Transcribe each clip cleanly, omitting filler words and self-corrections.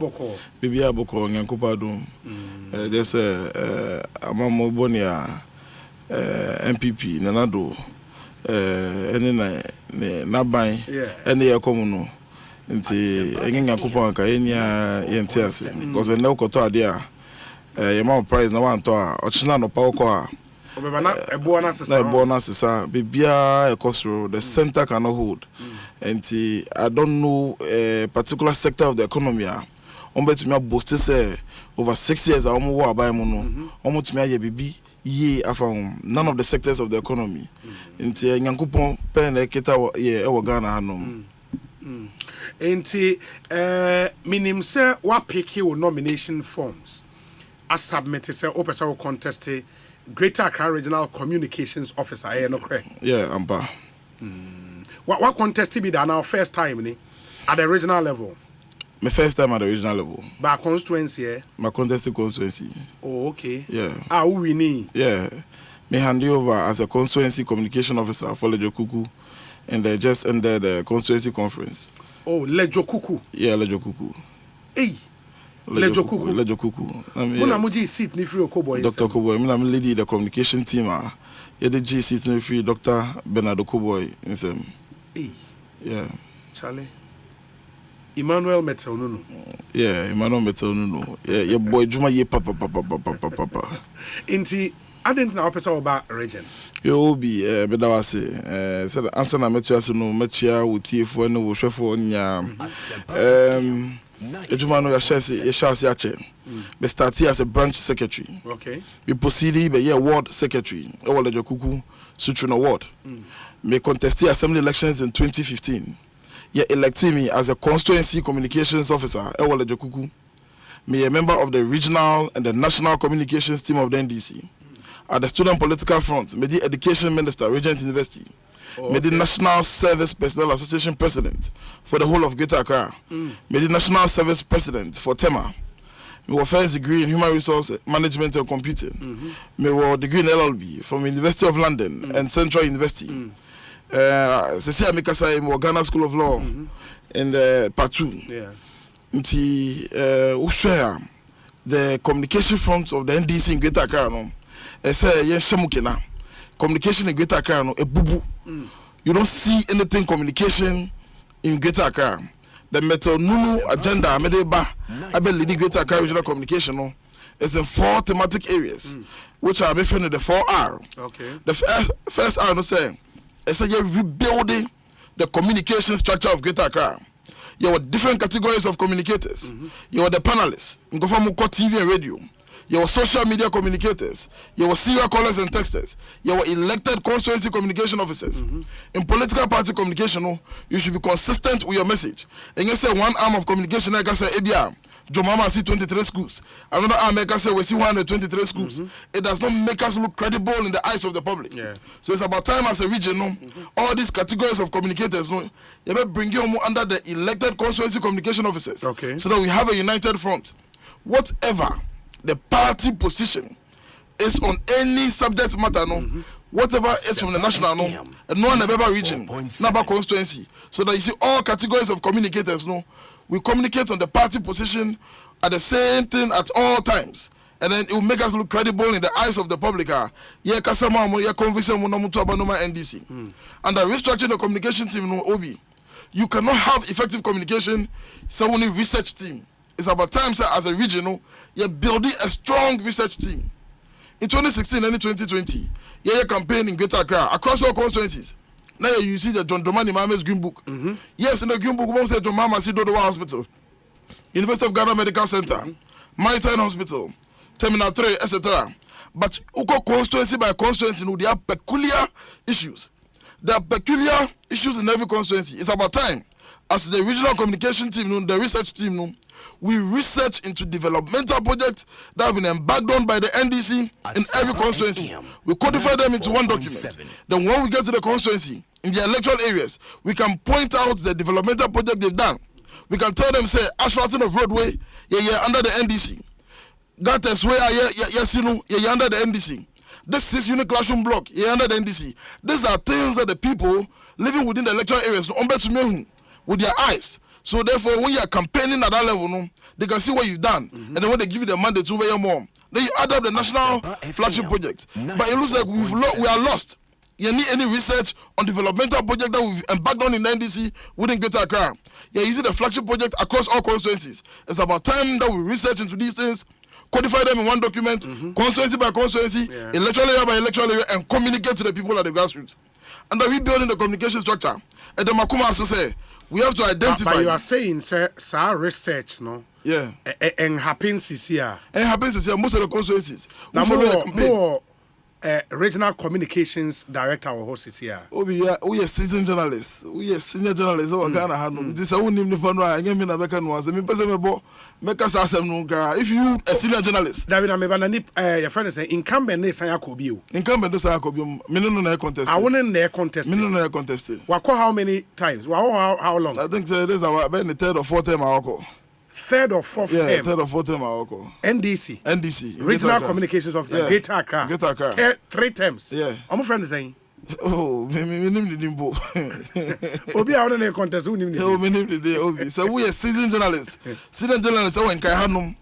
Boko. Bibia Boko Nyankopado. There's a Amamo Bonia MPP Nanado. And then Nabai and the Akomuno. Nti Nyankopon anka enya yentiase because na ukoto adia yema price na wan to a ochina no pa uko Obeba ebo na sesa bibia ekosro the center cannot hold. Nti I don't know a particular sector of the economy ombetumi aboast say over 6 years a omo wo abai mu no omotumi aye bibi ye afam none of the sectors of the economy. Nti Nyankopon pen ekita ye e wo Ghana hanom. Enti minim say wa pick your nomination forms as submitted say opesa will contest Greater Accra Regional Communications Officer no correct. Yeah, ampa. What contest be that now first time ni at the regional level? My first time at the regional level. By constituency eh? My contested constituency. Oh, okay. Yeah. Who we need? Yeah. Me hand you over as a constituency communication officer for Lejo Kuku, and they just ended the constituency conference. Oh, Lejo Kuku. Yeah, Lejo Kuku. Hey. Lejo Kuku. Lejo Kuku. Muna muji seat ni free Okoboy. Dr. Okoboy. I'm leading the communication team. Yeah, the G seat ni free Dr. Bernard Okoboy. Hey. Yeah. Charlie. Emmanuel Metelnuno. Yeah, Emmanuel Metelnuno. Yeah, your boy Juma ye papa. Inti, I didn't know about region. You be bedawase. Said answer na metia so no metia wotiefo ne wo hwefo nya. Ejuma no ya share ache. We started as a branch secretary. Okay. We proceeded be ward secretary. E wo Lejo Kuku Sutruna ward. Me contested assembly elections in 2015. You elected me as a constituency communications officer. E wo Lejo Kuku. Me a member of the regional and the national communications team of the NDC. At the student political front, me the education minister, Regent University. Me the National Service Personnel Association president for the whole of Greater Accra. Me the National Service president for TEMA. Me was first degree in human resource management and computing. Me was degree in LLB from University of London and Central University. Cecilia Mikasa me Ghana School of Law in Part 2. Yeah. Nti ushare the communication front of the NDC in Greater Accra no. Say yen shemukena. Communication in Greater Accra no ebubu. You don't see anything communication in Greater Accra. The Metal Nunu agenda Medeba Abe leading Greater Accra regional communication no is in 4 thematic areas, which are referring to the 4R. Okay. The first R no say you're rebuilding the communication structure of Greater Accra. You have different categories of communicators. You have the panelists, Ngofamuko TV and radio. You have social media communicators. You have serial callers and texters. You have elected constituency communication officers. In political party communication, you should be consistent with your message. And you say one arm of communication, like I say, ABR, Jomama see 23 schools. Another arm, like I say, we see 123 schools. It does not make us look credible in the eyes of the public. Yeah. So it's about time as a region, all these categories of communicators, you better bring you under the elected constituency communication officers. Okay. So that we have a united front. Whatever the party position is on any subject matter, whatever is from the national, and no one ever region, number constituency. So that you see all categories of communicators, we communicate on the party position at the same thing at all times. And then it will make us look credible in the eyes of the public. Yeah, Kasama, yeah, conviction, NDC. And the restructuring the communication team, Obi. You cannot have effective communication, so only research team. It's about time, sir, as a regional, you're building a strong research team. In 2016 and 2020, you're campaigning in Greater Accra across all constituencies. Now you see the John Dramani Mahame's Green Book. Yes, in the Green Book, we say John Mahama see Dodowa Hospital, University of Ghana Medical Center, Maritime Hospital, Terminal 3, etc. But Uko constituency by constituency, they have peculiar issues. There are peculiar issues in every constituency. It's about time, as the regional communication team, the research team, we research into developmental projects that have been embarked on by the NDC in every constituency. We codify them into one document. Then when we get to the constituency, in the electoral areas, we can point out the developmental project they've done. We can tell them, say, asphalting of roadway, under the NDC. Gutters way, under the NDC. This 6-unit classroom block, under the NDC. These are things that the people living within the electoral areas, with their eyes. So therefore, when you are campaigning at that level, no, they can see what you've done, and then when they give you the mandate to wear more, then you add up the national flagship project. But it looks like we are lost. You need any research on developmental project that we've embarked on in the NDC within Greater Accra. You're using the flagship project across all constituencies. It's about time that we research into these things, codify them in one document, constituency by constituency, electoral area by electoral area, and communicate to the people at the grassroots. And then rebuilding the communication structure. And the Makuma also say, we have to identify. But you are saying, sir, research, no? Yeah. And happens here. And happens here, most of the constituencies. Now, more regional communications director or host here. Oh, we are seasoned journalists. We are senior journalists. Oh, Ghana had this. I won't even know. I get me na beka no. I mean, person me bo make us asem no gra. If you a senior journalist, David, I'm your friend is saying incumbent is saying Yakobio. Incumbent is saying Yakobio. Me no na contest. I wouldn't na contest. Me no na contest. Wako how many times? How long? I think this is about the third or fourth time I wako. Third or fourth time? Yeah, third or fourth time I wako. NDC. Regional Communications Officer. Greater Accra. Greater Accra. 3 times. Yeah. I'm friend is saying. Oh, me name the nimbo. Obi I want to contest. Who name the? Oh, me name the Obi. So we are seasoned journalists. Seasoned journalists. So when Kaihanum,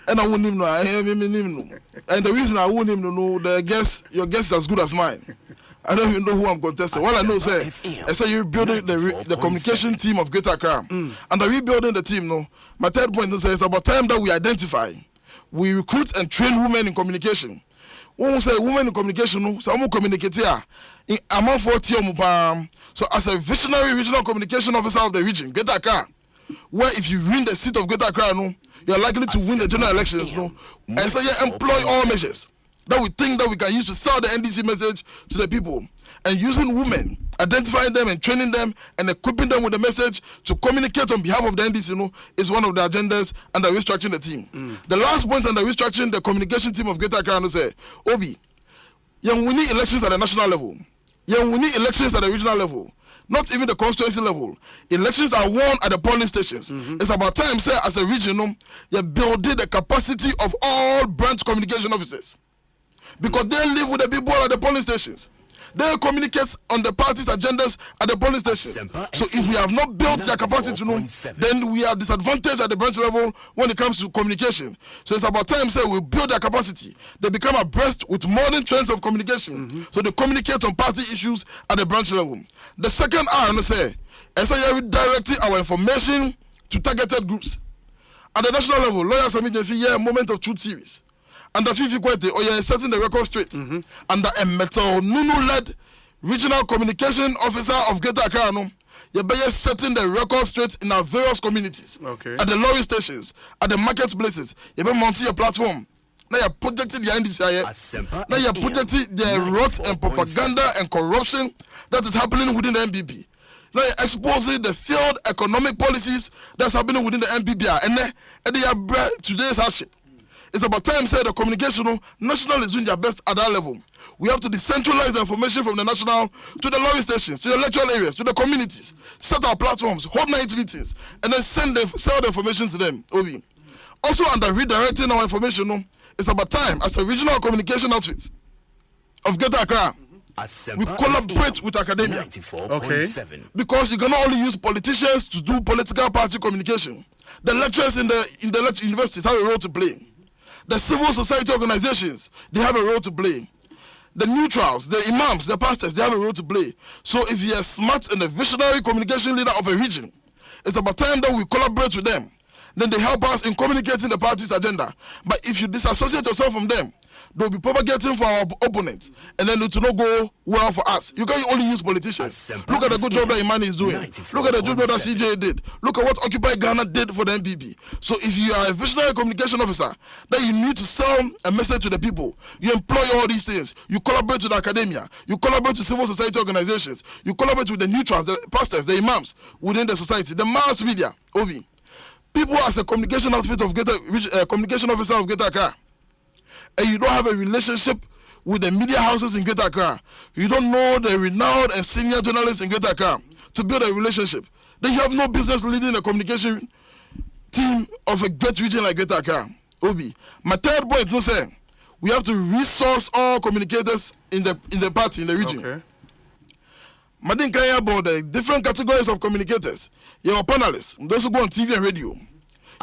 and I won't even know. I hear me name. And the reason I won't even know your guess is as good as mine. I don't even know who I'm contesting. All I know, sir, I say you're building the communication team of Greater Accra, and the rebuilding the team. No, my third point is it's about time that we identify, we recruit and train women in communication. When we say women in communication, no, so I'm communicate here. I'm on 40 So as a visionary regional communication officer of the region, Greater Accra, where if you win the seat of Greater Accra, no, you're likely to win the general elections, no, and so you employ all measures that we think that we can use to sell the NDC message to the people. And using women, identifying them and training them and equipping them with the message to communicate on behalf of the NDC, is one of the agendas under restructuring the team. The last point under restructuring the communication team of Greater Accra is Obi, we need elections at the national level. We need elections at the regional level. Not even the constituency level. Elections are won at the polling stations. It's about time, sir, as a region, you're building the capacity of all branch communication officers. Because they live with the people at the polling stations. They communicate on the party's agendas at the polling stations. So if we have not built their capacity, then we are disadvantaged at the branch level when it comes to communication. So it's about time, say, we build their capacity. They become abreast with modern trends of communication. So they communicate on party issues at the branch level. The second R, say, we redirecting our information to targeted groups. At the national level, lawyers are making a moment of truth series. Under Fifi Kwete, or you're setting the record straight. Under a Metal Nunu-led regional communication officer of Greater Accra, you're setting the record straight in our various communities. Okay. At the lorry stations, at the marketplaces, you're mounting your platform. Now you're protecting the NDC. Now you're protecting the rot and propaganda and corruption that is happening within the NPP. Now you're exposing the failed economic policies that's happening within the NPP. And they are today's hardship. It's about time, say, the communication, national is doing their best at that level. We have to decentralize the information from the national to the lorry stations, to the electoral areas, to the communities, set our platforms, hold night meetings, and then sell the information to them. Obi. Also, under redirecting our information, it's about time, as a regional communication outfit of Greater Accra, we collaborate with academia. Okay. Because you cannot only use politicians to do political party communication. The lecturers in the universities have a role to play. The civil society organizations, they have a role to play. The neutrals, the imams, the pastors, they have a role to play. So if you're a smart and a visionary communication leader of a region, it's about time that we collaborate with them. Then they help us in communicating the party's agenda. But if you disassociate yourself from them, they'll be propagating for our opponents, and then it will not go well for us. You can't only use politicians. Look at the good job that Imani is doing. Look at the good job that CJ did. Look at what Occupy Ghana did for the NPP. So if you are a visionary communication officer, then you need to sell a message to the people. You employ all these things. You collaborate with academia. You collaborate with civil society organizations. You collaborate with the neutrals, the pastors, the imams within the society, the mass media. Obi, people as a communication outfit of communication officer of Greater Accra, and you don't have a relationship with the media houses in Greater Accra, you don't know the renowned and senior journalists in Greater Accra to build a relationship, then you have no business leading a communication team of a great region like Greater Accra. Obi, my third point is say we have to resource all communicators in the party, in the region. Okay. Madin Kaya about the different categories of communicators. Your panelists, those who go on TV and radio.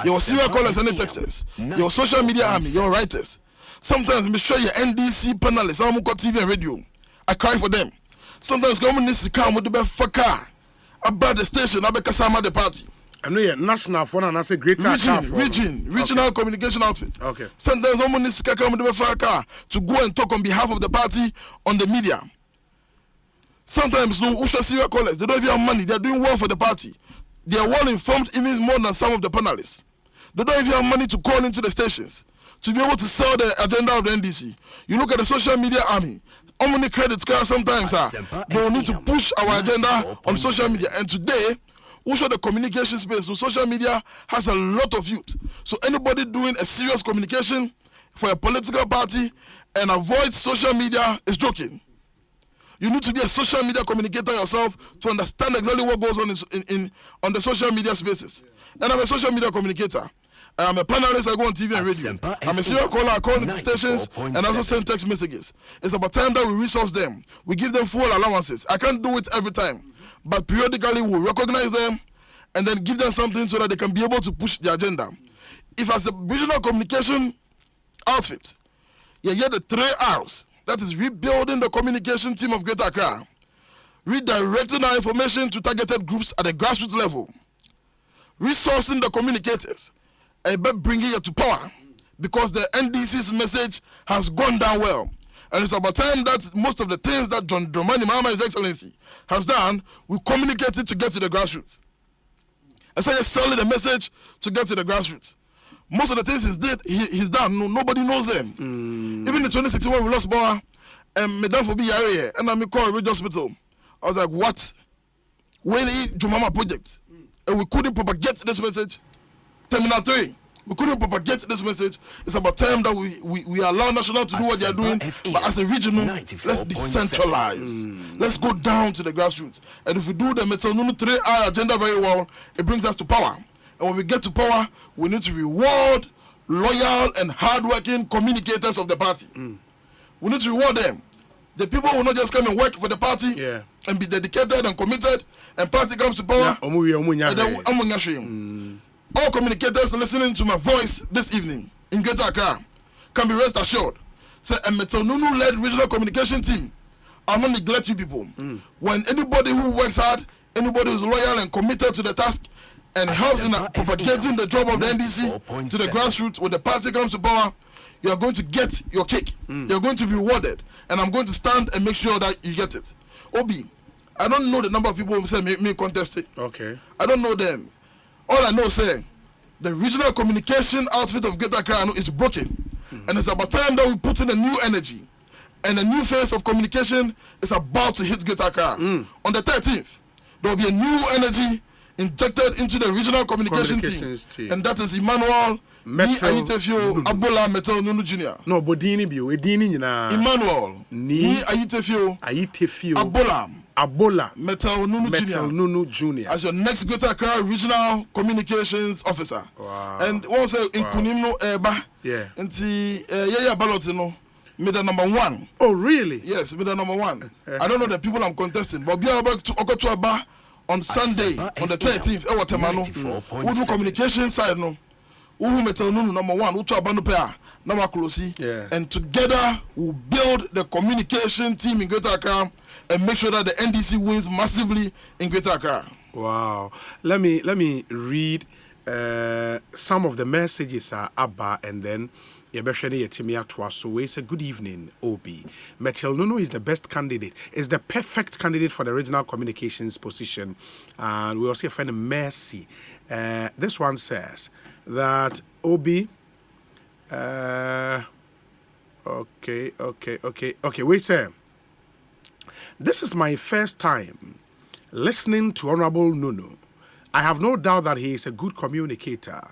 Your serial callers and texters. Your social media army, your writers. Sometimes me show your NDC panelists, I'm got TV and radio. I cry for them. Sometimes government needs to come with the best fucker about the station, I because I'm at the party. I know national phone and I say greater regional communication outfit. Okay. Sometimes someone needs to come with the best fucker to go and talk on behalf of the party on the media. Sometimes no Usha serial callers, they don't even have money, they're doing well for the party. They are well informed even more than some of the panelists. They don't even have money to call into the stations to be able to sell the agenda of the NDC. You look at the social media army, how many credits sometimes they will need to push our agenda on social media. And today, also the communication space, so social media has a lot of youth. So anybody doing a serious communication for a political party and avoid social media is joking. You need to be a social media communicator yourself to understand exactly what goes on on the social media spaces. And I'm a social media communicator. I'm a panelist, I go on TV and radio. I'm a serial caller, I call into stations and also send text messages. It's about time that we resource them. We give them full allowances. I can't do it every time, but periodically we'll recognize them and then give them something so that they can be able to push the agenda. If as a regional communication outfit, you get the 3 R's, that is rebuilding the communication team of Greater Accra, redirecting our information to targeted groups at the grassroots level, resourcing the communicators, and bringing it to power, because the NDC's message has gone down well. And it's about time that most of the things that John Dramani Mahama, His Excellency, has done, we communicate it to get to the grassroots. And so he's selling the message to get to the grassroots. Most of the things he's done, nobody knows them. Even in 2016 when we lost Boa, and me done for be area, and I'm called Ridge Hospital. I was like, what? When he Jumama project, and we couldn't propagate this message. Terminal 3, we couldn't propagate this message. It's about time that we allow national to do what they are doing, but as a regional, let's decentralize. Let's go down to the grassroots. And if we do the Metal Nunu 3R agenda very well, it brings us to power. And when we get to power, we need to reward loyal and hardworking communicators of the party. We need to reward them. The people will not just come and work for the party and be dedicated and committed, and party comes to power. All communicators listening to my voice this evening in Greater Accra can be rest assured. Say a Metal Nunu-led regional communication team. I will not neglect you people. When anybody who works hard, anybody who is loyal and committed to the task and helps in propagating the job of the NDC to the grassroots, when the party comes to power, you are going to get your cake. You're going to be rewarded. And I'm going to stand and make sure that you get it. Obi, I don't know the number of people who say me contest it. Okay. I don't know them. All I know is the regional communication outfit of Greater Accra is broken. And it's about time that we put in a new energy. And a new phase of communication is about to hit Greater Accra. On the 13th, there will be a new energy injected into the regional communication team. And that is Emmanuel Ayitefio Abola Metal Nunu Jr. No, Bodini Bio, Edini Nina. Emmanuel Ayitefio Abola Metal Nunu Jr. as your next Greater Accra regional communications officer. Wow. And also in Kunimno Eba. Yeah. And the Yaya Balotino. Made the number 1. Oh, really? Yes, made the number 1. I don't know the people I'm contesting, but be about to Okotuaba on Sunday, on the 13th. We'll do communication side, no. Uhu Metal Nunu number 1. We'll talk about no pair. Now closely. And together we'll build the communication team in Greater Accra and make sure that the NDC wins massively in Greater Accra. Wow. Let me read some of the messages Abba, and then so we say good evening, Obi. Metal Nunu is the best candidate, is the perfect candidate for the regional communications position. And we also have a friend Mercy. This one says that Obi okay, wait, sir. This is my first time listening to Honorable Nunu. I have no doubt that he is a good communicator.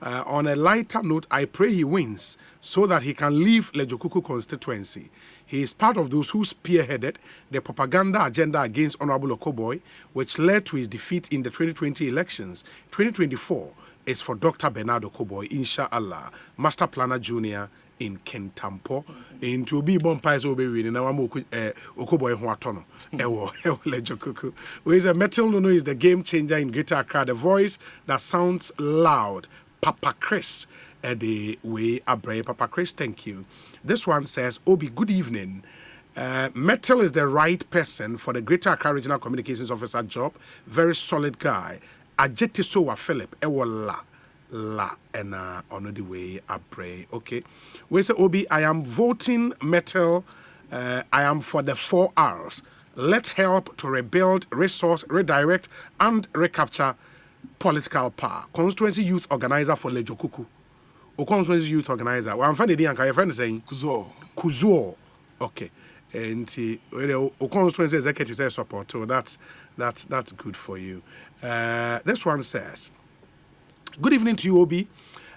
On a lighter note, I pray he wins so that he can leave Lejokuku constituency. He is part of those who spearheaded the propaganda agenda against Honorable Okoboy, which led to his defeat in the 2020 elections. 2024 is for Dr. Bernard Okoboy, inshallah, Master Planner Jr., in Kentampo. Into be bonfires will be reading. Now I'm Okoboy Huatono. Ewo Lejokuku. Who is a Metal Nuno is the game changer in Greater Accra. The voice that sounds loud. Papa Chris. The way Abre. Papa Chris, thank you. This one says, Obi, good evening. Metal is the right person for the Greater Accra Regional Communications Officer job. Very solid guy. Ajetisowa Philip. Ewo la and on the way I pray. Okay. We say Obi, I am voting Metal. I am for the 4 R's. Let's help to rebuild, resource, redirect, and recapture political power. Constituency Youth Organizer for Lejokuku. O Constituency Youth Organizer. Well, I'm finding the anchor. Your friend is saying Kuzo. Okay. And O Constituency Executive says support. So that's good for you. This one says, good evening to you, Obi.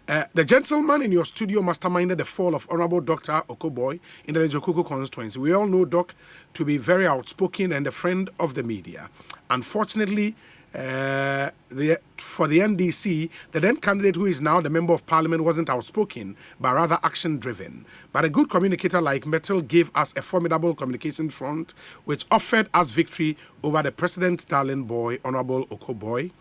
The gentleman in your studio masterminded the fall of Honorable Dr. Okoboy in the Lejokuku constituency. We all know Doc to be very outspoken and a friend of the media. Unfortunately, for the NDC, the then candidate who is now the Member of Parliament wasn't outspoken, but rather action-driven. But a good communicator like Metal gave us a formidable communication front, which offered us victory over the President's darling boy, Honorable Okoboy.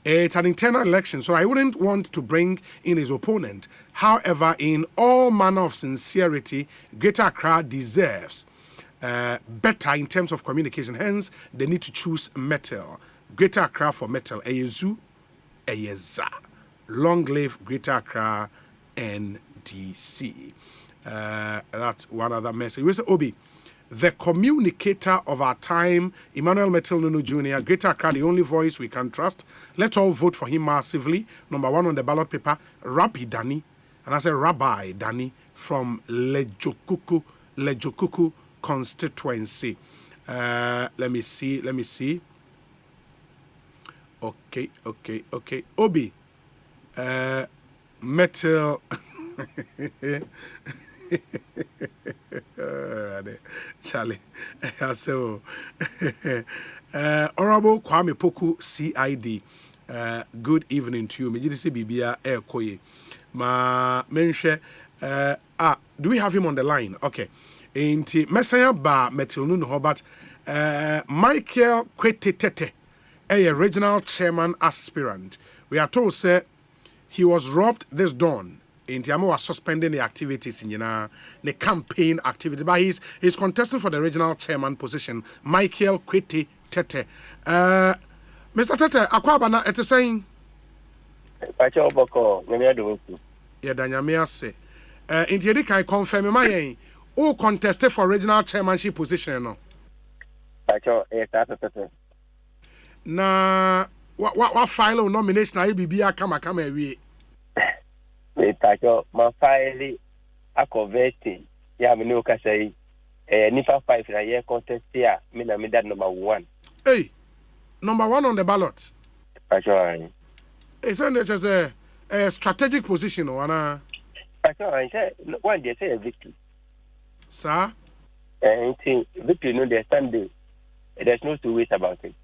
It's an internal election, so I wouldn't want to bring in his opponent. However, in all manner of sincerity, Greater Accra deserves better in terms of communication. Hence, they need to choose Metal. Greater Accra for Metal. Eyezu, Eyeza. Long live Greater Accra NDC. That's one other message. We say, Obi, the communicator of our time, Emmanuel Metal Nunu Jr., Greater Accra, the only voice we can trust. Let's all vote for him massively. Number 1 on the ballot paper, Rabbi Dani. And I say Rabbi Dani from Lejokuku constituency. Let me see. Okay. Obi, Metal. Charlie, so Honorable Kwame Poku CID. Good evening to you. Mejidisi Bibia Koye. Ma mention. Do we have him on the line? Okay. Inti Messiah Ba Metal Nuno Hobart. Michael Kwetete, a regional chairman aspirant. We are told, sir, he was robbed this dawn. Intiamo was suspending the activities in the campaign activity, but he's contesting for the regional chairman position. Michael Kwete Tete. Mr. Tete, akwabana ete saying. Pacho boko, nyamia do. Yeah, danyamia se. Inti kai confirm my o contested for regional chairmanship position no. Pacho Tete. Na what file nomination na bibia kama ewie. Pacho ma file a converting ya me no ka say nifa 5 na year contest here me na me that number 1. Hey, number 1 on the ballot. Pacho it's a strategic position or na. Pacho I say one day say victory. Sir? Victory no dey Sunday. There's no two ways about it.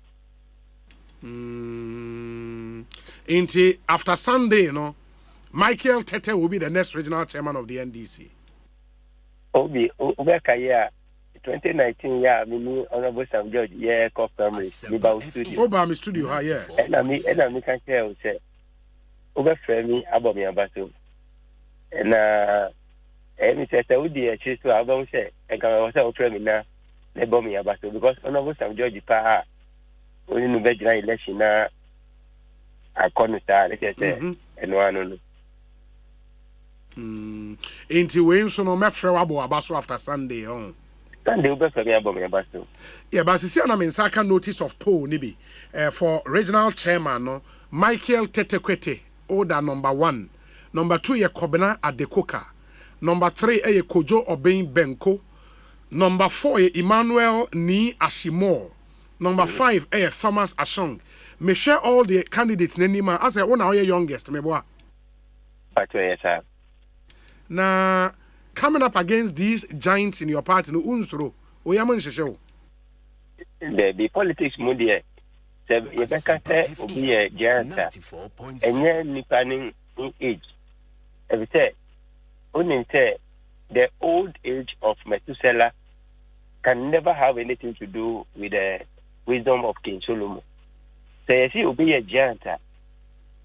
Into after Sunday, Michael Tete will be the next regional chairman of the NDC. Obi Ubekaya 2019 year, me Honorable Sam George, yeah, primary, Libao studio. Oba, my studio, yes. And I can tell, say, Ubeframe me, Abomi Abato. And me says, I would be a choose to Abom say, and can also frame me now, Lebomi Abato, because Honorable Sam George, Pa, only no better election now, I can't start, let's say, and one. Into when so no mefre wabo abaso after Sunday on. Sunday ube for me abomi abaso. Yeah, but see na me saka notice of poll ni bi for regional chairman no Michael Tetekwete order number 1. Number 2 ye Kobena Adekoka. Number 3 ye Kojo Oben Benko. Number 4 ye Emmanuel Ni Ashimo. Number 5 ye Thomas Ashong. Me share all the candidates nenima as I one our youngest me boa. Pacho yes sir. Na coming up against these giants in your party no unsuro oyaman sheshew the politics mu de se ye beka se obi e giant enye nipa ni age every say onin say old age of Methuselah can never have anything to do with the wisdom of King Solomon. So you see, be a giant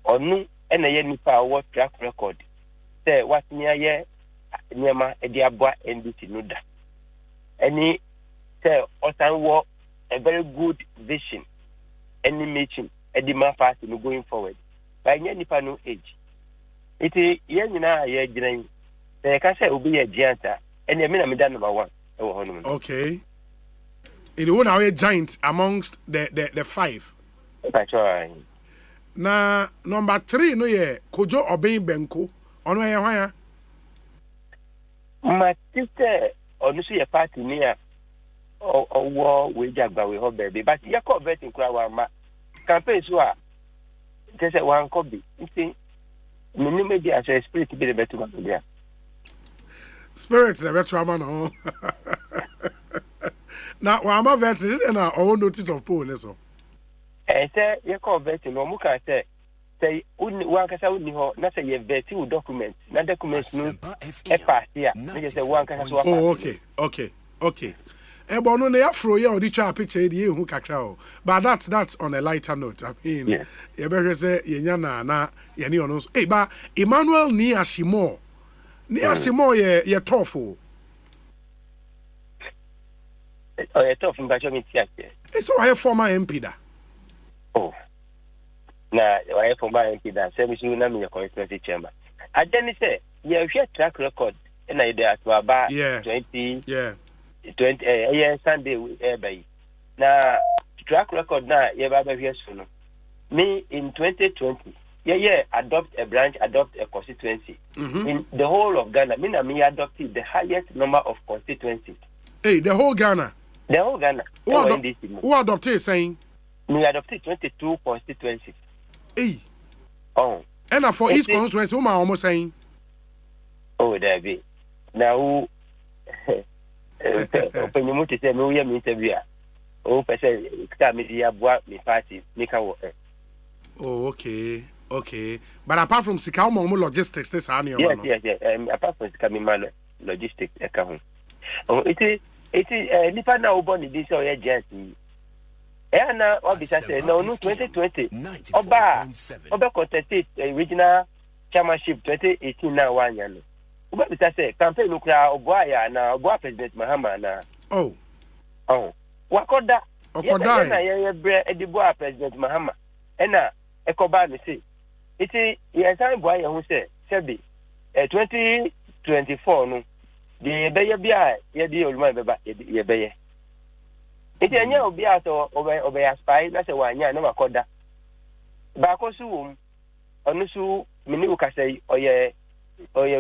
or no, and a nipa what track record. Say what near Niama Ediabwa and Nuda. Any say Otan a very good vision, any meeting, a demand party going forward. By nipa no age. It is Yanina, ye drain. They can say, will be a giant, and the minimum number one. Okay. In the one hour giant amongst the five. That's right. Na number 3 no ye Kojo Obin Benko. Ono ye hwan? My sister, onu so ye party near or we jagba we hope baby. But you call vetting crowd ma campaign so a just one copy. You see, minimum be as a spirit to be the better one there. Spirits the better man no. Now, I'm a veteran and I own notice of poor so. I say you call vetting no muka say one kasa uni ho na say you vetting documents. Na documents no e pass here. Na say one kasa so. Oh, okay. Ebo no na afro ye odi twa picture dey hu kakra o. But that's on a lighter note. I mean, yeah. You better say yenya na ye ni ono so. Eh ba Emmanuel ni Asimo. Ni Asimo ye tough o. Oh, ye tough mba chomi ti ake. So I former MP da. Oh. Na why former MP da say me su na me constituency chairman. Adeni say ye hwe track record na ide atwa 20 Sunday by na track record na ye ba hwe so no. Me in 2020 adopt a constituency. In the whole of Ghana, me adopted the highest number of constituencies. Hey, the whole Ghana. Who adopted saying? Me adopted 22 constituencies. Hey. Oh. And for each constituency, who am I almost saying? Oh, there be. Now, open your mouth to say, no, you mean to be. Oh, person, media, me party, make our. Oh, okay. But apart from Sikao logistics, this is yes. Apart from Sikao logistics, oh, it is nipa na uboni this or agency. Na obisa say no 2020. Oba contested regional chairmanship 2018 na one year no. Oba bisa say campaign no kra oboa ya na oboa President Mahama na. Oh. Wakoda. Okoda. Na ye bre ediboa President Mahama. Na ekoba me say it yes I boy who say sebi 2024 no the beye bia ye di oluma beba ye beye it anya obi ato obe aspire na say wanya na makoda ba ko su wom onu su mini ukasai oye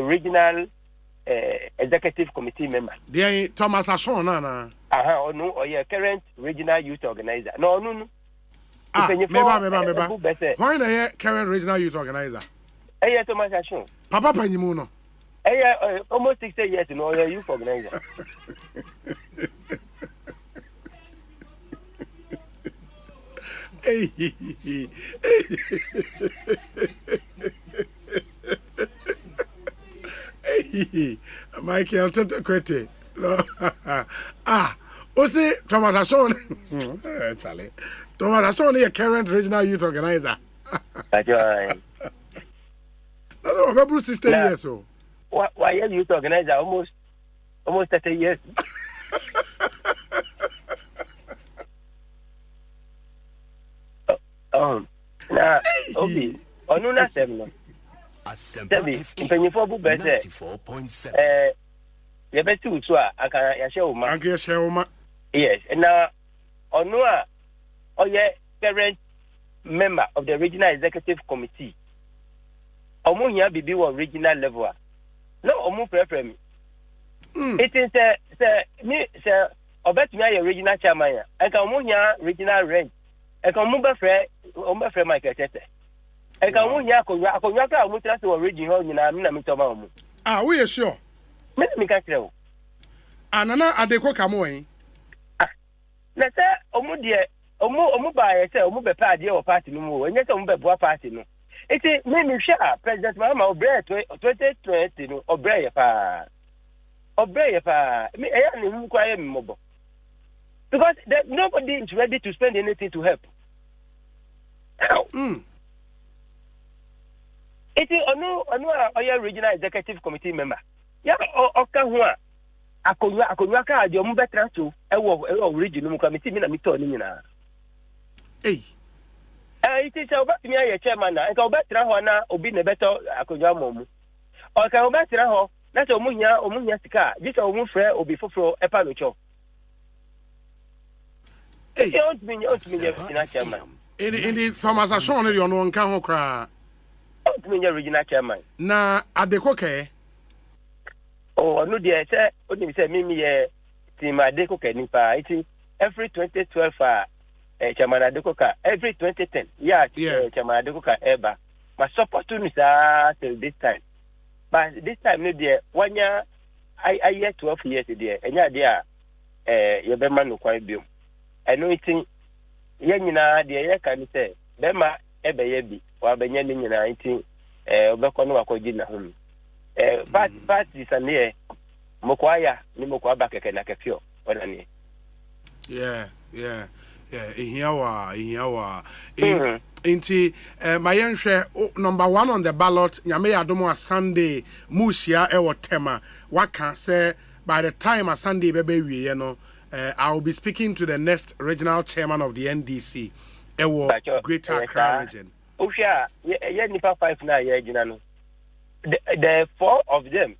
regional executive committee member there Thomas Ashon na onu oye current regional youth organizer no meba. Why na current regional youth organizer? Thomas Ashon. Papa Panyimu no. Almost 60 years no youth organizer. Michael Tete Kwete. Ose Thomas Ashon. Charlie. Thomas Ashon is current regional youth organizer. That's right. That's what my brother 60 years old. Why are youth organizer almost 30 years? Na obi onu na sem no. Sebi mpanyifo bu be say ye beti utu a aka ya hye wo ma. Yes, na onu a oye current member of the regional executive committee. Omo hia bibi wo regional level a. No omo prefer me. It is me say obetumi aye regional chairman ya. Eka omo hia regional rank. Eka omo be frɛ Michael Tete. Eka omo hia akonwa ka omo tira se wo region ho nyina me na me toma omo. We are sure. Me ka kire wo. Anana adeko kamo yin. Na say omo de omo ba ye say omo be pa de o party no mu. Enye say omo be boa party no. Iti me hwɛ President Mahama obrɛ 2020 no obrɛ ye pa. Me, I am who cry mobile. Because nobody is ready to spend anything to help. It is a regional executive committee member. Yeah, okay, who akonwa ka ade omu betra to ewo regional committee mi na mi to ni nyina. It is about me a chairman na nka obetra ho na obi na beto akonwa momu. O ka obetra ho na so omunya sika, just omu frɛ obi foforo epa no cho. Don't mean regional chairman. In the Thomas Ashon you no nka ho kra. Don't mean regional chairman. Na adekoke. Oh, no dear, sir. Only say me team adekoke nipa. It every 2012 chairman adekoka every 2010. Yeah. Chairman adekoka ever. My support to me till this time. But this time no dear 1 year I year 12 years dear. Enya dear you be man no kwai biom. I know it ye nyina de ye kan say be ma ebe ye bi wa be nya ni nyina nti obekọ no akọji na hom but this ane mokwaya ni mokwa ba keke na kefio ona ni yeah ihiawa inti my yenhwe number 1 on the ballot nyame yadomo a Sunday musia ewo tema waka say by the time a Sunday bebe wiye no I will be speaking to the next regional chairman of the NDC. Greater Accra region. Usha, ye nipa 5 na ye gina no. The 4 of them,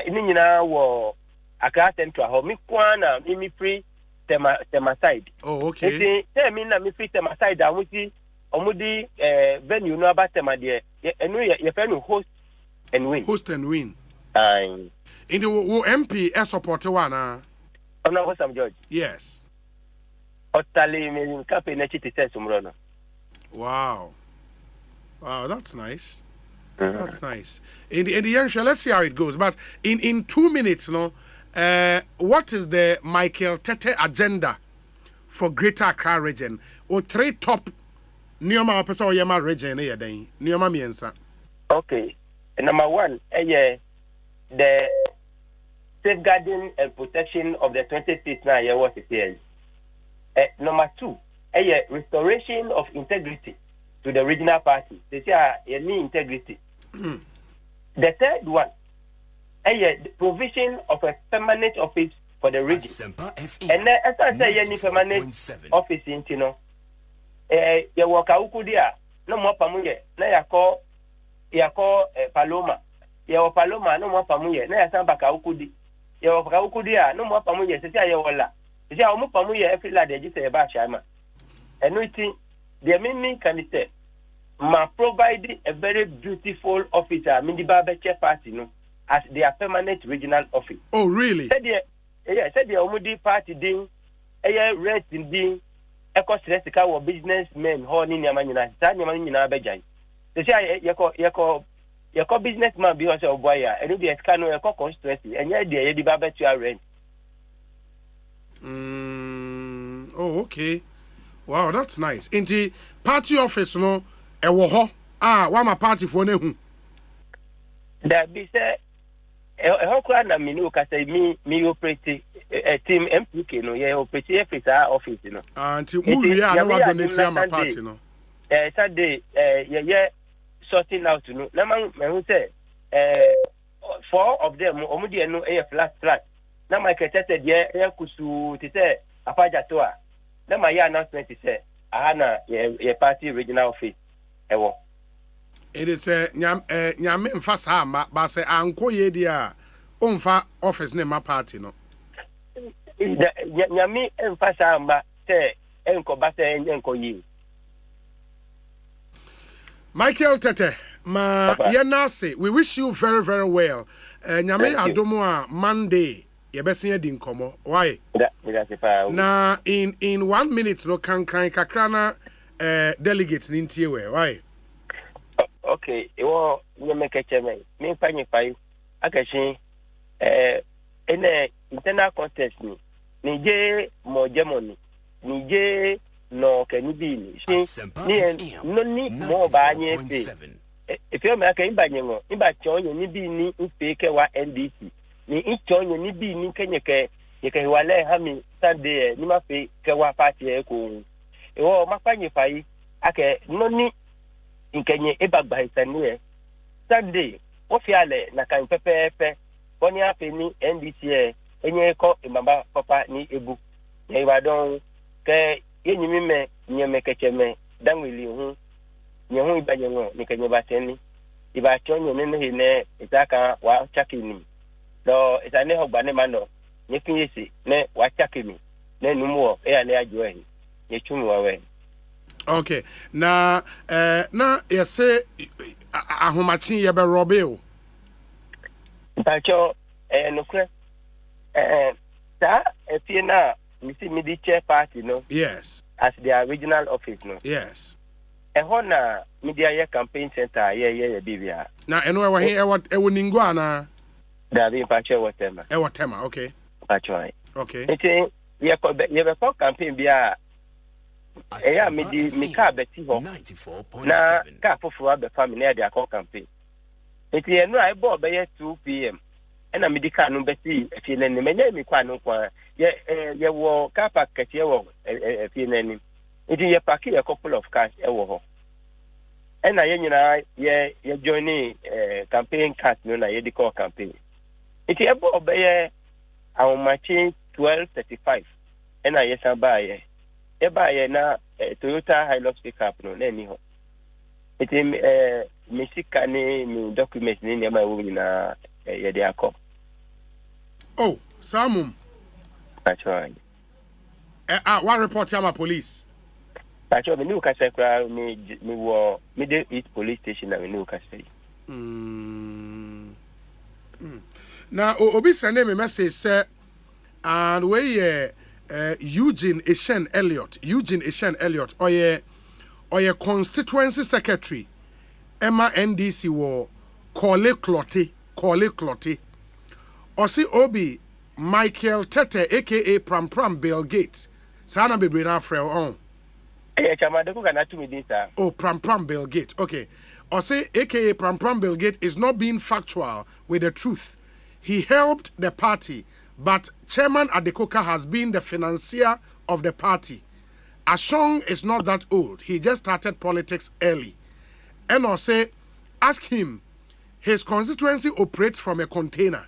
ni nyina wo Accra Central ho mi kwana mi free tema side. Oh, okay. Eti tell me na mi free tema side amuti omudi venue no about tema de enu ye fe no host and win. Host and win. In the MP support one no Sam George. Yes. Otally me campaign na chiti sense umrono. Wow, that's nice. That's nice. In the end, let's see how it goes. But in 2 minutes, what is the Michael Tete agenda for Greater Accra region? Or 3 top Nioma Opesa Oyema region here then? Nioma miensa. Okay. Number 1, the safeguarding and protection of the 20 states now here was it. Number 2, restoration of integrity to the regional party. They say any integrity. The third one, the provision of a permanent office for the region. And then as I say, any permanent office in Tino, you walk out no more pamuye, na yako Paloma. Ya Paloma no more pamuye, na yasamba kaukudi. Ya kaukudia no more pamuye, se ya wala. Se ya omu pamuye every lad just a ba shama. And we think the mini candidate ma provide a very beautiful officer, Mindiba Chair Party, no, as their permanent regional office. Oh, really? Said the Omudi Party ding, rest in ding, Ekosiisen businessmen, Horning Yamanina, Tanyamanina Bejai. They say, Yako businessman because of Boya, and if the Escano Yako constituency, and yet the Edibaba to rent. Oh, okay. Wow, that's nice. In the party office, no, one my party for nehu. That be said, how can I mean, say me operate a team MPK, no, yeah, operate our office, you know. Until we are not going to my party, no. Saturday, sorting out, you know. Naman, who say, 4 of them, Omudi, no, flat. Now, my cateted, yeah, Kusu, to say, Apaja Toa. Now, my announcement is, Ahana, a party regional office. It is nyame fast ha ba say anko ye dia onfa office ne ma party no nyame fast ha ba say enko ba say enko yi. Michael Tete ma yenase, we wish you very very well. Nyame adomo a Monday ye besia di nkomo why na in 1 minute no kan kakra na delegate ni ntie we why. Okay, you make a chairman. Me find Akashi in a internal contest ni je mo Germany ni je no can be no need more by if you make a banyo, in ba chon ni bi ni fake wa NDC ni ichonyo ni bi ni kenyeke yeke wale hami Sunday ni mafe ke wa party e ko e wo mapanye fai ake no ni nkenye ebagba isanie Sunday wo fiale na kan pepepe boni afe ni NDC enye ko imamba papa ni ebu ye Ibadan ke yenyimi me nyeme kecheme danwili hu nye hu ibanye ngo ni kenye bateni iba chonyo ne hine itaka wa chakini do itane hogbane mano nye kinyesi ne wa chakini ne numuo ne ajoe nye chumi wawe. Okay, na yese ahomachi ye be robe o mpacho nokre ta efie na misi midi chair party no. Yes, as their regional office no. Yes, ehona media ye campaign center ye bibia na eno e wa he e wo ningo ana da bi mpacho whatever okay mpacho okay eti ye be for campaign bia eya mi ka beti ho na ka foforo abe family na dia call campaign eti eno ai bo be ye 2 pm ena mi di ka no beti efie na ni menye mi kwa no kwa ye wo car park kete wo efie na ni eti ye park a couple of cars e wo ho ena ye nyina ye join campaign card no na ye di call campaign eti e bo be ye awomachi 12:35 ena ye samba ye eba ye na Toyota Hilux pickup no na ni ho eti misika ni mi document ni ne ma wo nyina ye de akọ. Oh, Samum. Pacho. What report to my police? Pacho, me new kasa kra me wo Middle East Police Station na me new kasa. Now obi send me message say and we Eugene Eshen Elliott or your constituency secretary Emma NDC wo Kole Clotty Osi Obi Michael Tete aka Pram Bill Gates sana bebre na frel on Chama de ko kana tumi din sa. Oh, Pram Bill Gates. Okay. Osi aka Pram Bill Gates is not being factual with the truth. He helped the party, but Chairman Adekoka has been the financier of the party. Ashong is not that old. He just started politics early. And also, ask him, his constituency operates from a container.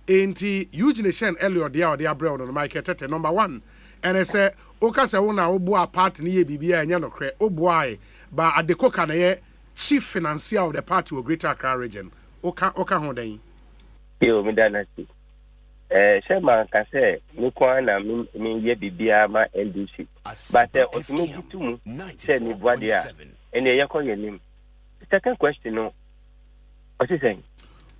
Enti Eugene Shen Elliot dia brown on Michael Tete number 1. And I say, Oka se wona obo a party ni bibia enya no kre oboae ba Adekoka na ye chief financier of the party of Greater Accra region. Oka ho den. Yo mi danasi. Shema ka se mi kwa na mi ye bibia ma NDC. But otumi gitumu se ni boadia. Ene ye ko yenim. Second question no. What you saying?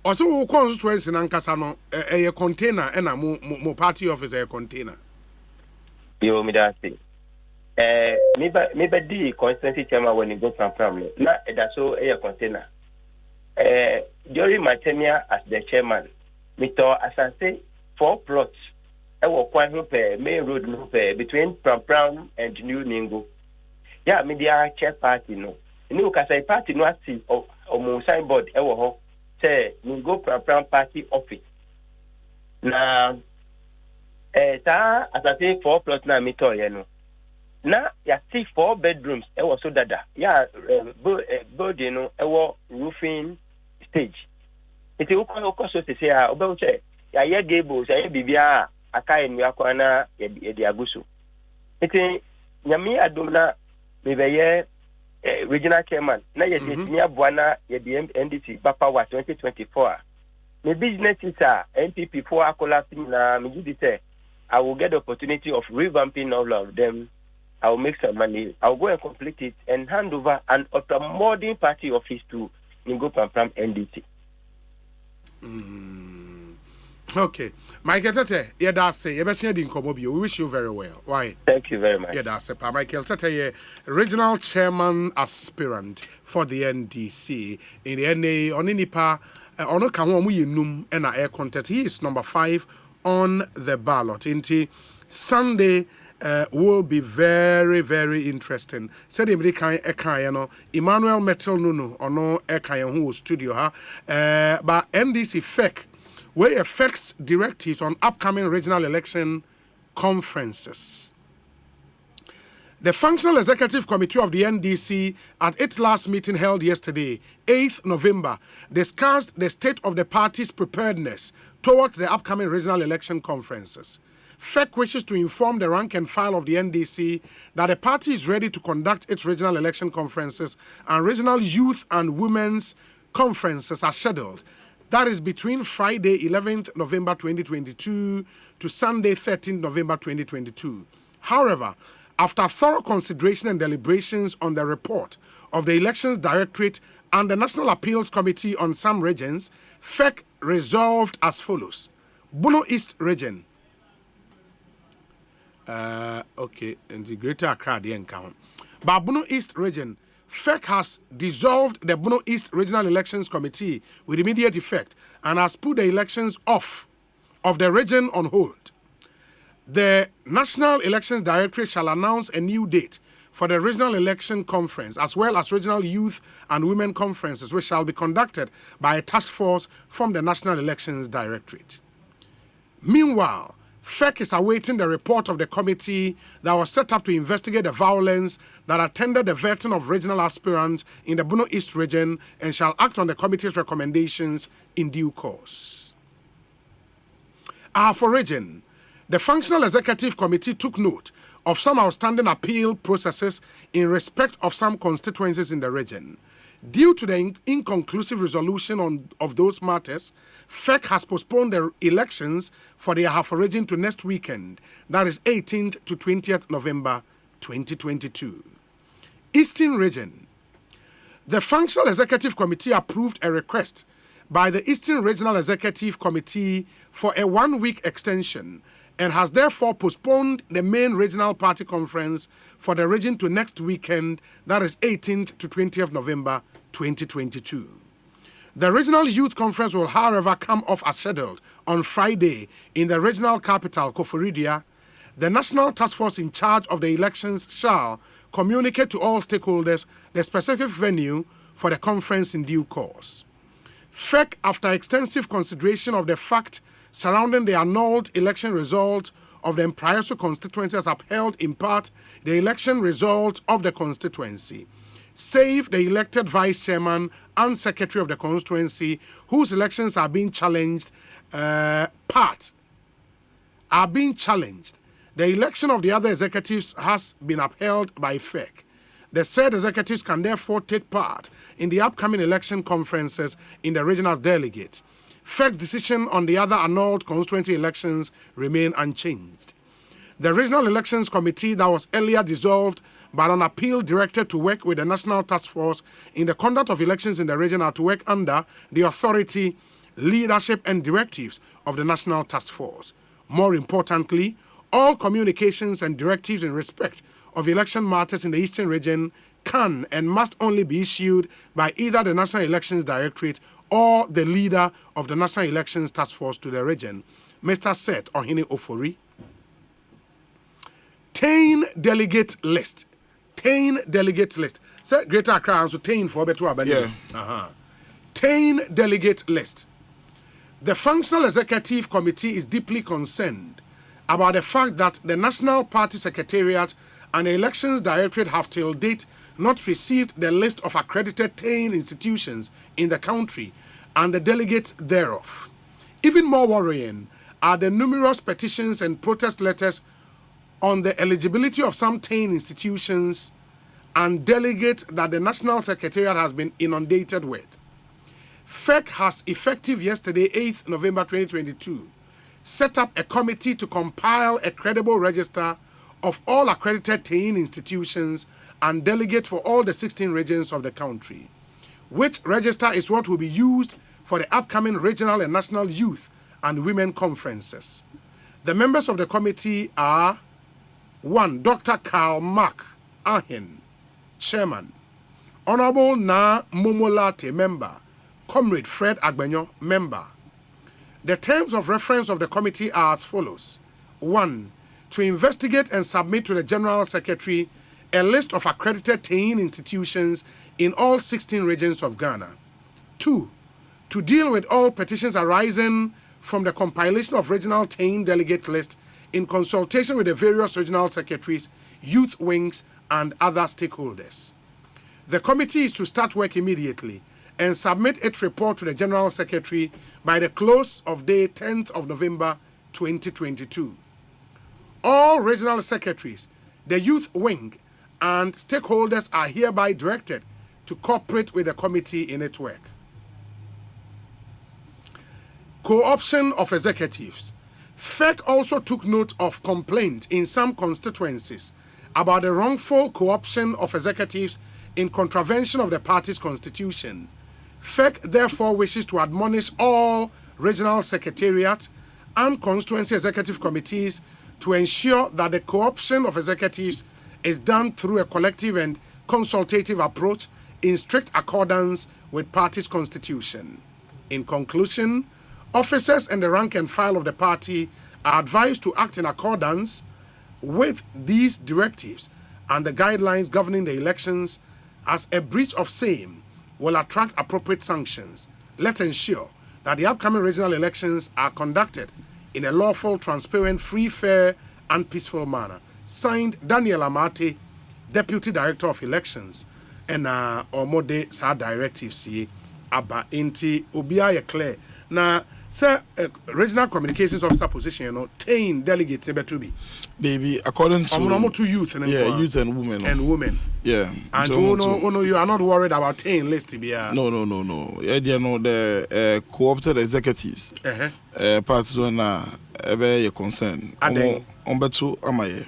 Also wo constituency na nkasa no a container and a mo party office a container. Yo mi danasi. Me ba di constituency chairman when you go from na that so a container. During my tenure as the chairman, me to as I say 4 plots. I will quite main road no between Pram and New Ningo. Yeah, media chair party no. You can party no see or mo signboard I will say Ningo Pram party office. Na as I say 4 plots na me to you know. Na ya see 4 bedrooms I was so dada. Yeah, building no I was roofing stage. Iti uko so se ya obeche ya ye gables ya bibia aka enu akwana ye di agusu. Iti nyami adumna mebeye regional chairman na ye ni abuana ye di NDC papa wa 2024. Me business is NPP for akola na me give say I will get the opportunity of revamping all of them. I will make some money. I will go and complete it and hand over an ultra-modern party office to Ningo Pram NDC. Okay. Michael Tete, yeah, that's it. We wish you very well. Why? Thank you very much. Yeah, that's it. Michael Tete, regional chairman aspirant for the NDC in the NA on Inipa, on Okamu and air contest. He is number 5 on the ballot. Inti Sunday will be very, very interesting. Said him Emmanuel Metal Nuno or no Ekayan who studio but NDC fake where affects directives on upcoming regional election conferences. The Functional Executive Committee of the NDC at its last meeting held yesterday, 8th November, discussed the state of the party's preparedness towards the upcoming regional election conferences. FEC wishes to inform the rank and file of the NDC that the party is ready to conduct its regional election conferences and regional youth and women's conferences are scheduled. That is between Friday 11th November 2022 to Sunday 13th November 2022. However, after thorough consideration and deliberations on the report of the Elections Directorate and the National Appeals Committee on some regions, FEC resolved as follows. Bono East Region. Okay, in the Greater Accra, the encounter. But Bono East Region, FEC has dissolved the Bono East Regional Elections Committee with immediate effect and has put the elections of the region on hold. The National Elections Directorate shall announce a new date for the Regional Election Conference as well as Regional Youth and Women Conferences, which shall be conducted by a task force from the National Elections Directorate. Meanwhile, FEC is awaiting the report of the committee that was set up to investigate the violence that attended the vetting of regional aspirants in the Bono East region and shall act on the committee's recommendations in due course. For region, the Functional Executive Committee took note of some outstanding appeal processes in respect of some constituencies in the region. Due to the inconclusive resolution of those matters, FEC has postponed the elections for the Ahafo region to next weekend, that is 18th to 20th November 2022. Eastern Region. The Functional Executive Committee approved a request by the Eastern Regional Executive Committee for a one-week extension and has therefore postponed the main regional party conference for the region to next weekend, that is 18th to 20th November 2022. The Regional Youth Conference will, however, come off as scheduled on Friday in the regional capital, Koforidua. The National Task Force in charge of the elections shall communicate to all stakeholders the specific venue for the conference in due course. FEC, after extensive consideration of the fact surrounding the annulled election result of the Mpraeso constituency, has upheld in part the election result of the constituency, save the elected vice chairman and secretary of the constituency whose elections are being challenged. The election of the other executives has been upheld by FEC. The said executives can therefore take part in the upcoming election conferences in the region as delegate. FEC's decision on the other annulled constituency elections remain unchanged. The Regional Elections Committee that was earlier dissolved but on appeal directed to work with the National Task Force in the conduct of elections in the region are to work under the authority, leadership and directives of the National Task Force. More importantly, all communications and directives in respect of election matters in the Eastern region can and must only be issued by either the National Elections Directorate or the leader of the National Elections Task Force to the region, Mr. Seth Ohene Ofori. 10 delegate list. 10 delegate list. Say Greater Accra so 10 for better abani. Yeah. 10 delegate list. The Functional Executive Committee is deeply concerned about the fact that the National Party Secretariat and the Elections Directorate have till date not received the list of accredited 10 institutions in the country and the delegates thereof. Even more worrying are the numerous petitions and protest letters on the eligibility of some 10 institutions and delegates that the National Secretariat has been inundated with. FEC has, effective yesterday, 8th November 2022, set up a committee to compile a credible register of all accredited 10 institutions and delegate for all the 16 regions of the country, which register is what will be used for the upcoming regional and national youth and women conferences. The members of the committee are 1. Dr. Karl Mark Ahin, Chairman. Honorable Na Momolate, Member. Comrade Fred Agbenyo, Member. The terms of reference of the committee are as follows. 1. To investigate and submit to the General Secretary a list of accredited 10 institutions in all 16 regions of Ghana. 2. To deal with all petitions arising from the compilation of regional team delegate list in consultation with the various regional secretaries, youth wings, and other stakeholders. The committee is to start work immediately and submit its report to the General Secretary by the close of day 10th of November 2022. All regional secretaries, the youth wing, and stakeholders are hereby directed to cooperate with the committee in its work. Co-option of executives. FEC also took note of complaint in some constituencies about the wrongful co-option of executives in contravention of the party's constitution. FEC therefore wishes to admonish all regional secretariats and constituency executive committees to ensure that the co-option of executives is done through a collective and consultative approach in strict accordance with party's constitution. In conclusion, officers and the rank and file of the party are advised to act in accordance with these directives and the guidelines governing the elections, as a breach of same will attract appropriate sanctions. Let's ensure that the upcoming regional elections are conducted in a lawful, transparent, free, fair, and peaceful manner. Signed, Daniel Amate, Deputy Director of Elections, and Omode sa directives ye aba inti obia ye clear. Na sir, regional communications officer position, you know, 10 delegates to be. Baby, according to to youth and youth and women. And women. Yeah. And so no, you are not worried about 10 list to be. No. Yeah, you know the co-opted executives. Parts when your concern. Betu amaye.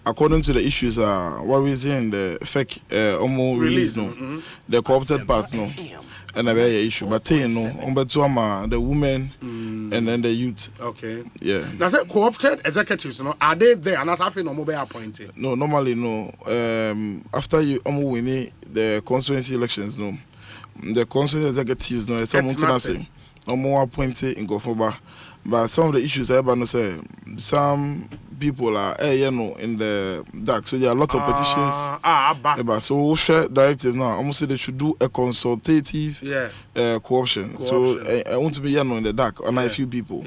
According to the issues, what reason the fake release no, the co-opted parts no. And a very issue, but you know, the women and then the youth. Okay. Yeah. Now, say co-opted executives, no, are they there? And that's how no mobile appointed. No, normally no. After you winning the constituency elections, no, the constituency executives, no, some multinational, no more appointed in Gofoba. But some of the issues I no say some people are in the dark, so there are a lot of petitions. So we'll share directive now. I'm say they should do a consultative co-option. So I want to be in the dark on a few people.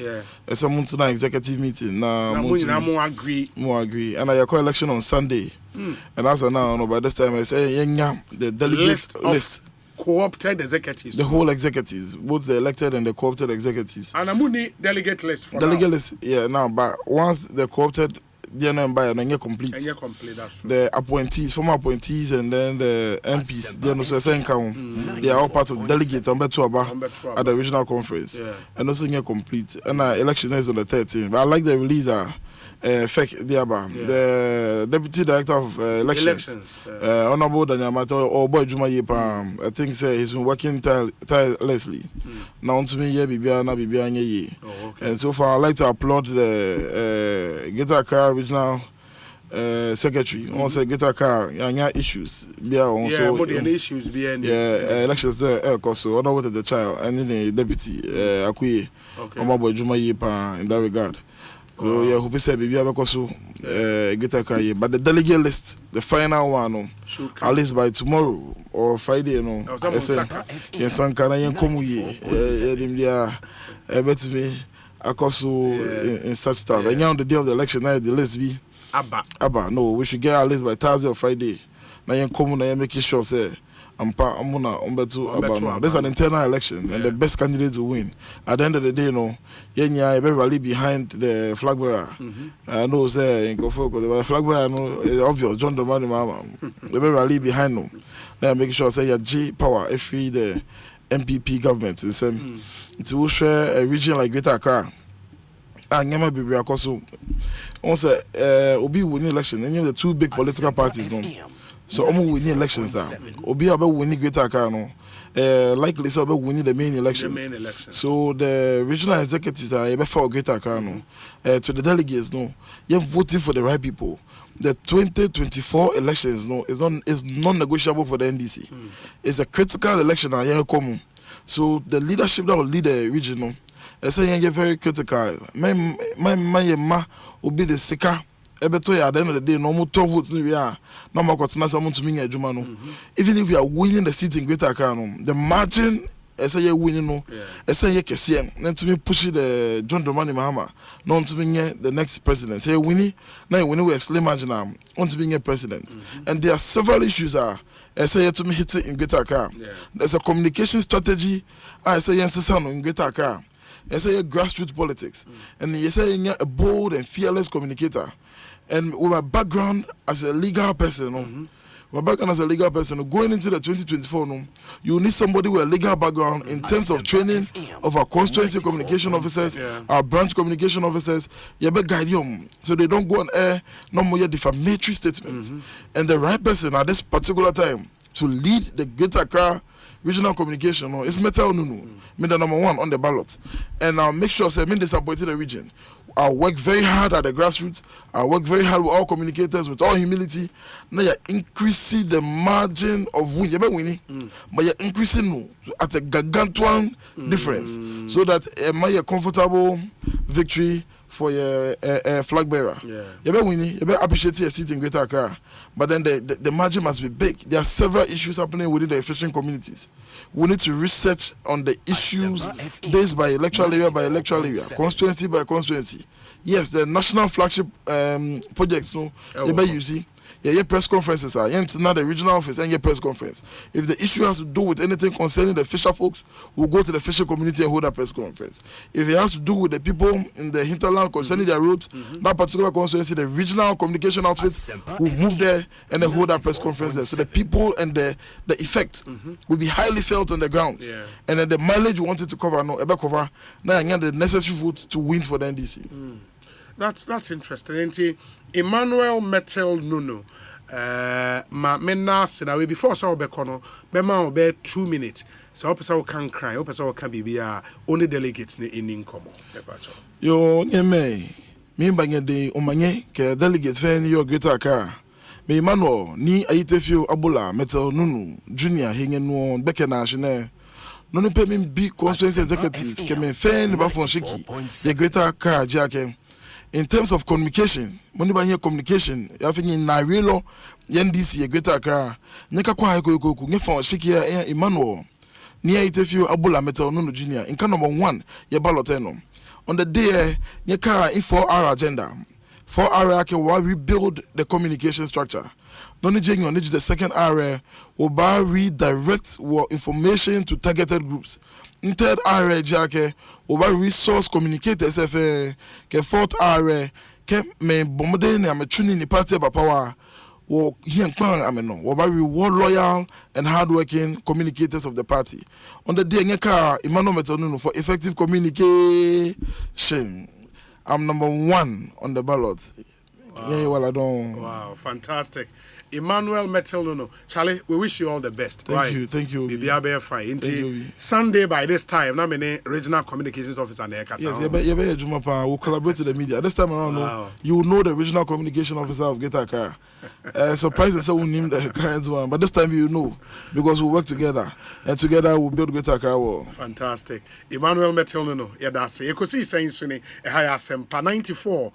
Some executive meeting now. More agree. And I call election on Sunday. And as of now, by this time I say the delegate list. Co-opted executives. The whole executives, both the elected and the co-opted executives. And I'm need delegate list for delegate now. List, yeah, now, but once the co-opted DNM and complete. And complete, that's true. The appointees, former appointees, and then the MPs, they are also they are all part of delegates at the regional conference. Yeah. And also complete. And election is on the 13th. But I like the release. FEC Diaba, the Deputy Director of Elections. Honorable Daniel Mato or Boy Juma Yepa, I think he's been working tirelessly. Now to me, Bibia, and so far I like to applaud the Greater Accra Regional Secretary. Also Greater Accra, issues. Also issues. Elections there, so honorable the child and then the Deputy Akui, Honorable Juma Yepa in that regard. So yeah, who say baby abekoso get a but the delegate list, the final one, at least by tomorrow or Friday, no. Yes, some kind of come bet me akoso in such stuff. And now the day of the election, now the list be Abba. No, we should get at least by Thursday or Friday. Now you come now making sure say there's an internal election and the best candidate to win. At the end of the day, you rally behind the flag bearer. I know, say, the flag bearer is obvious. John Domani Mama, they rally behind them. Now make sure say G power if the MPP government is it will share a region like Greater Accra. And never be also. Also, Obi winning election. And the two big political parties, no. So almost winning elections Obi about winning Greater Accra no. Likely so about winning the main elections. So the regional executives are able for Greater Accra no. To the delegates no. You're voting for the right people. The 2024 elections no is non-negotiable for the NDC. It's a critical election come. So the leadership that will lead the region no. I say you're very critical. My will be the sicker. At the end of the day, no more 12 votes. No more to me. Even if we are winning the seat in Greater Accra, the margin say ye win no say ye kese na to me push the John Dramani Mahama no to be the next president say winning na when we slim margin want to be president and there are several issues say to me hit in Greater Accra. There's a communication strategy I say yes in Greater Accra. I say grassroots politics and you say a bold and fearless communicator and with my background as a legal person my background as a legal person, going into the 2024, you need somebody with a legal background in terms of training of our constituency communication officers, our branch communication officers. You better guide them so they don't go on air no more defamatory statements. And the right person at this particular time to lead the Greater Accra regional communication is Metal Nunu, me the number one on the ballot. And I'll make sure I disappointed the region. I'll work very hard at the grassroots. I'll work very hard with all communicators, with all humility. Now you're increasing the margin of win. You're winning, but you're increasing at a gargantuan difference so that it might be a comfortable victory for your flag bearer. You're winning. You better appreciate your seat in Greater Accra. But then the margin must be big. There are several issues happening within the fishing communities. We need to research on the issues based by electoral area, constituency by constituency. Yes, the national flagship projects, you see. Yeah, press conferences are not the regional office and your press conference. If the issue has to do with anything concerning the fisher folks, we'll go to the fisher community and hold a press conference. If it has to do with the people in the hinterland concerning their roads, that particular constituency, the regional communication outfits will move there and then hold a press conference there. So the people and the effect will be highly felt on the ground. And then the mileage we wanted to cover, now the necessary votes to win for the NDC. That's interesting. Emmanuel Metel Nuno. Ma mena sina before so be kono be ma be 2 minutes. So opesa we can cry, opesa we can bibia only delegates ni in komo. Yo nyeme me banye de omanye ke delegates fen yo Greater Accra. Me Emmanuel ni ayitefio Abola Metel Nuno Junior hingen no beke na shine. No pe me bi constituency executives ke me fen ba fon shiki. Ye Greater Accra jake. In terms of communication, money by communication, you have in Narelo, NDC, Greater Accra, Nekakwa Heko, Nefon, Shikia, Emmanuel, near Itefio Abola Metel Nuno Junior, in number 1, Yabaloteno. On the day, Nyaka in 4-hour agenda. 4-hour will rebuild the communication structure. Nonijing on the second area will redirect information to targeted groups. In third area, Jake will resource communicators. Ke fourth area, ke me bombarding and tuning the party about power. Will reward loyal and hardworking communicators of the party. On the day, Emmanuel Metel Nuno for effective communication. I'm number 1 on the ballot. Wow, fantastic. Emmanuel Metel Nuno. Charlie, we wish you all the best. Thank you. Thank you. Sunday by this time, I'm a regional communications officer. Yes, we'll collaborate with the media. This time around, you will know the regional communication officer of Greater Accra. Surprised that we name the current one, but this time you know because we work together and together we'll build Greater Accra. Fantastic. Emmanuel Metel Nuno. Yeah, that's it. Ekosiisen 94.